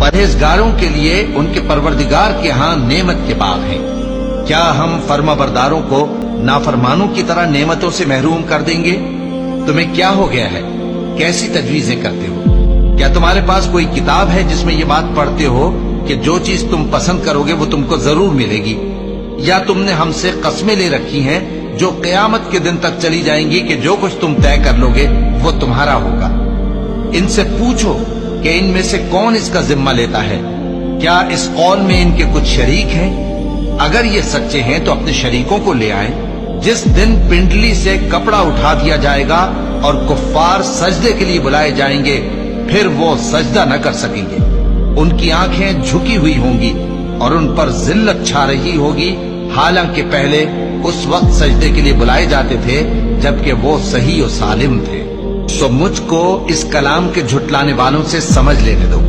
परहेजगारों के लिए उनके परवरदिगार के यहाँ नेमत के बाग हैं। क्या हम फर्माबरदारों को नाफरमानों की तरह नेमतों से महरूम कर देंगे? तुम्हें क्या हो गया है? कैसी तजवीजें करते हो? क्या तुम्हारे पास कोई किताब है जिसमें ये बात पढ़ते हो कि जो चीज तुम पसंद करोगे वो तुमको जरूर मिलेगी? या तुमने हमसे कस्में ले रखी हैं जो क़यामत के दिन तक चली जाएंगी कि जो कुछ तुम तय कर लोगे वो तुम्हारा होगा? इनसे पूछो कि इनमें से कौन इसका जिम्मा लेता है। क्या इस कौल में इनके कुछ शरीक हैं? अगर ये सच्चे हैं तो अपने शरीकों को ले आएं। जिस दिन पिंडली से कपड़ा उठा दिया जाएगा और कुफ्फार सजदे के लिए बुलाए जाएंगे, फिर वो सजदा न कर सकेंगे। उनकी आंखें झुकी हुई होंगी और उन पर जिल्लत छा रही होगी, हालांकि पहले उस वक्त सजदे के लिए बुलाए जाते थे जबकि वो सही और सालिम थे। तो मुझको इस कलाम के झुटलाने वालों से समझ लेने दो।